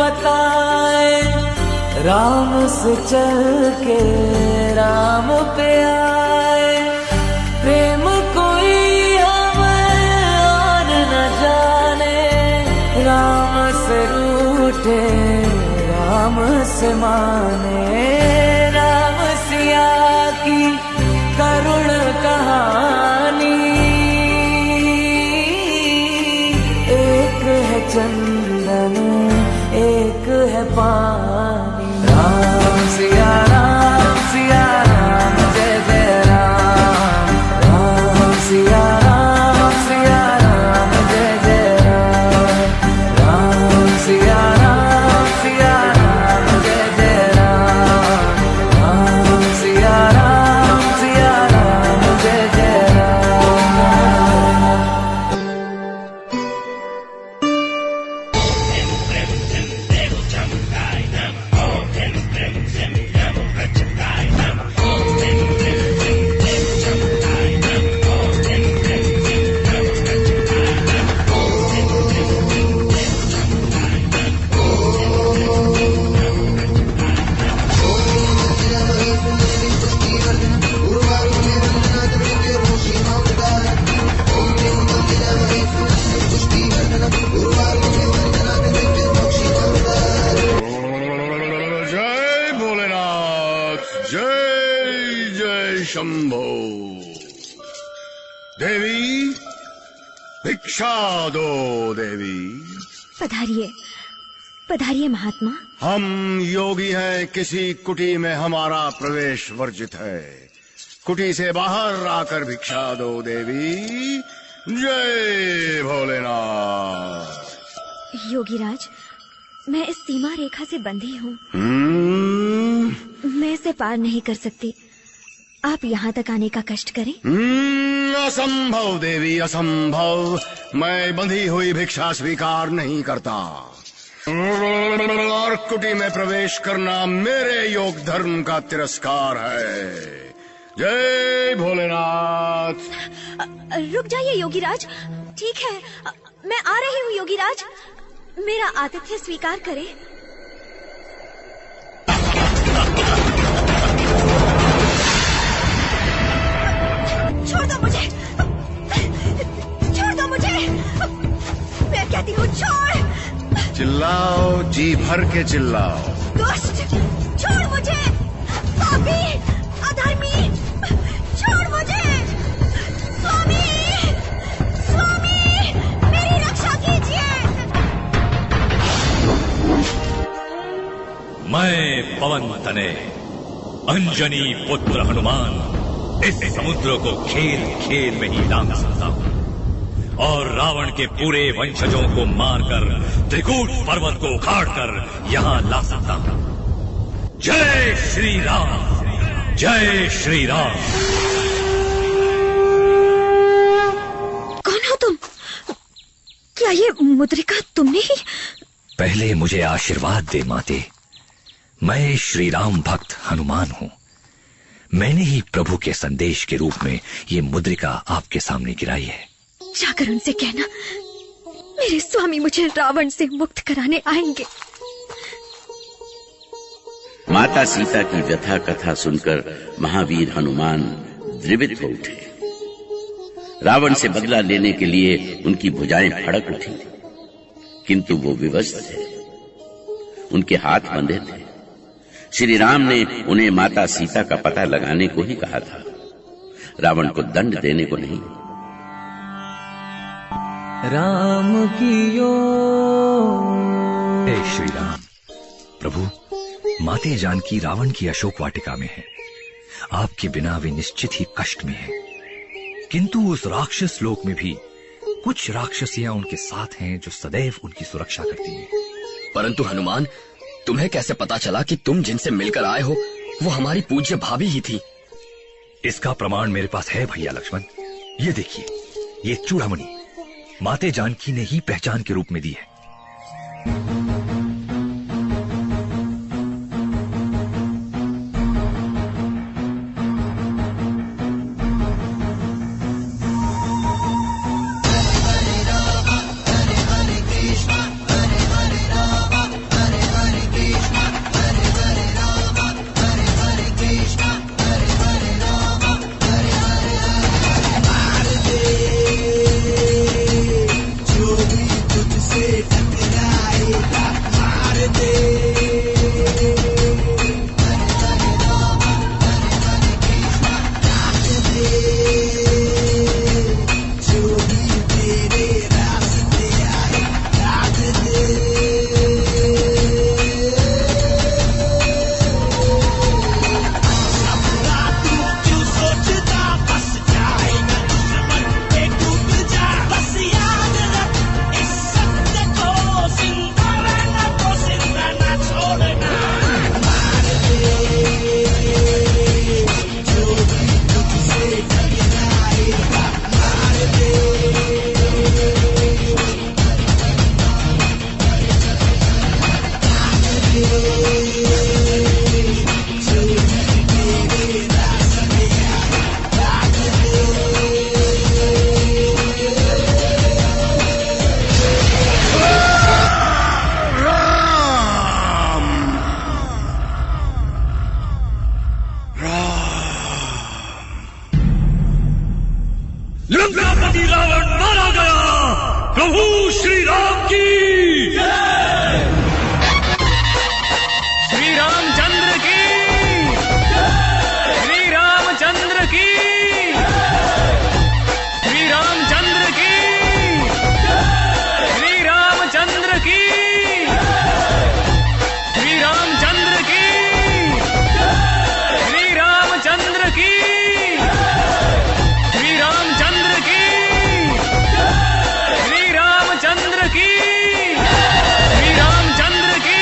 बताए, राम से चल के राम पे आए। प्रेम कोई हमें और न जाने, राम से रूठे राम से माने। राम सिया की करुण कहानी, एक है चंदन एक है पानी। राम सिया राम जय जय राम। राम सिया राम जय जय राम। राम सिया राम जय जय राम। राम सिया राम जय जय राम। जय भोलेनाथ, जय जय शंभो। देवी भिक्षा दो देवी। पधारिए पधारिए महात्मा। हम योगी हैं, किसी कुटी में हमारा प्रवेश वर्जित है। कुटी से बाहर आकर भिक्षा दो देवी। जय भोलेनाथ। योगीराज, मैं इस सीमा रेखा से बंधी हूँ। मैं इसे पार नहीं कर सकती। आप यहाँ तक आने का कष्ट करें। असंभव देवी, असंभव। मैं बंधी हुई भिक्षा स्वीकार नहीं करता और कुटी में प्रवेश करना मेरे योग धर्म का तिरस्कार है। जय भोलेनाथ। रुक जाइए योगीराज। ठीक है, मैं आ रही हूँ योगीराज। मेरा आतिथ्य स्वीकार करें। छोड़ दो मुझे, छोड़ दो मुझे। मैं कहती हूँ छोड़। चिल्लाओ, जी भर के चिल्लाओ। दुष्ट, छोड़ मुझे। पापी, अधर्मी, छोड़ मुझे। स्वामी, स्वामी, मेरी रक्षा कीजिए। मैं पवन तनय अंजनी पुत्र हनुमान इस समुद्र को खेल खेल में ही लांघ सकता हूँ और रावण के पूरे वंशजों को मारकर त्रिकूट पर्वत को उखाड़कर यहाँ ला सकता हूँ। जय श्री राम, जय श्री राम। कौन हो तुम? क्या ये मुद्रिका तुमने ही? पहले मुझे आशीर्वाद दे माते। मैं श्री राम भक्त हनुमान हूँ। मैंने ही प्रभु के संदेश के रूप में ये मुद्रिका आपके सामने गिराई है। जाकर उनसे कहना मेरे स्वामी मुझे रावण से मुक्त कराने आएंगे। माता सीता की व्यथा कथा सुनकर महावीर हनुमान द्रवित हो उठे। रावण से बदला लेने के लिए उनकी भुजाएं फड़क उठी, किंतु वो विवश थे। उनके हाथ बंधे थे। श्री राम ने उन्हें माता सीता का पता लगाने को ही कहा था, रावण को दंड देने को नहीं। राम की ओर। हे श्री राम। प्रभु, माते जानकी रावण की अशोक वाटिका में है। आपके बिना वे निश्चित ही कष्ट में है। किंतु उस राक्षस लोक में भी कुछ राक्षसियां उनके साथ हैं जो सदैव उनकी सुरक्षा करती हैं। परंतु हनुमान, तुम्हें कैसे पता चला कि तुम जिनसे मिलकर आए हो वो हमारी पूज्य भाभी ही थी? इसका प्रमाण मेरे पास है भैया लक्ष्मण। ये देखिए, ये चूड़ामणि माते जानकी ने ही पहचान के रूप में दी है। लंकापति रावण मारा गया। प्रभु श्री राम की श्री रामचंद्र की श्री रामचंद्र की श्री रामचंद्र की श्री रामचंद्र की श्री रामचंद्र की श्री रामचंद्र की श्री रामचंद्र की श्री रामचंद्र की श्री रामचंद्र की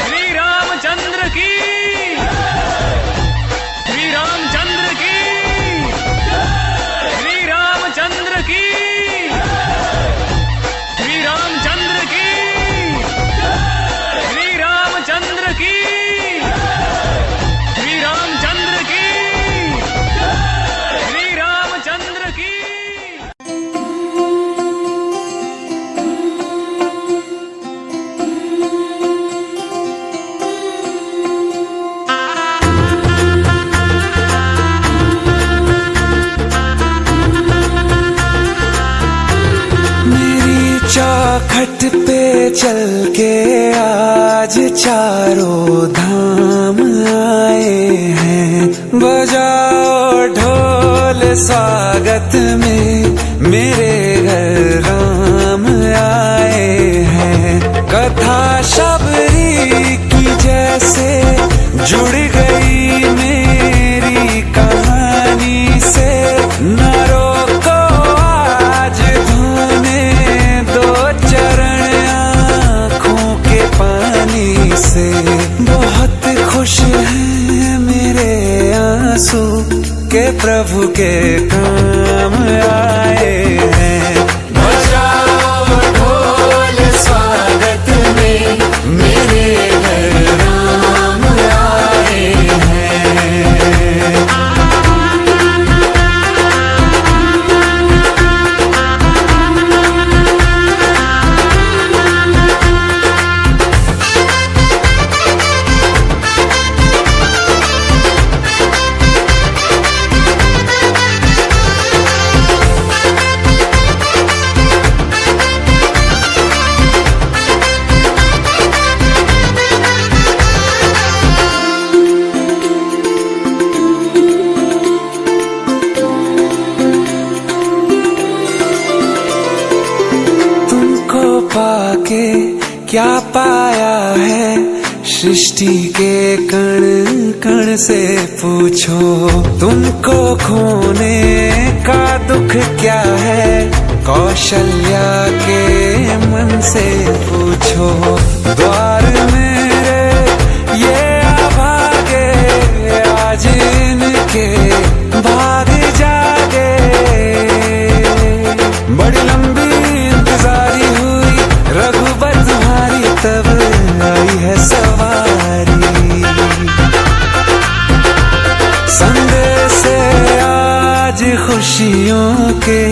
श्री रामचंद्र की श्री रामचंद्र की श्री रामचंद्र की श्री रामचंद्र की श्री रामचंद्र की श्री रामचंद्र की श्री रामचंद्र की। मेरी चौखट पे चल के आज चारों धाम आए हैं। बजाओ ढोल स्वागत में मेरे घर राम आए हैं। कथा शबरी की जैसे जुड़ गई मेरी कहानी से। न रोको आज धोने दो चरण आँखों के पानी से। बहुत खुश हैं मेरे आंसू के प्रभु के काम आए हैं। बजाओ ढोल स्वागत में मेरे घर राम आए हैं। पाके क्या पाया है सृष्टि के कण कण से पूछो। तुमको खोने का दुख क्या है कौशल्या के मन से पूछो। द्वार मेरे ये अभागे आज इनके भाग जागे। बड़ी लंबी इंतजारी हुई रघुबर तुम्हारी तब आई है सवारी। संदेश से आज खुशियों के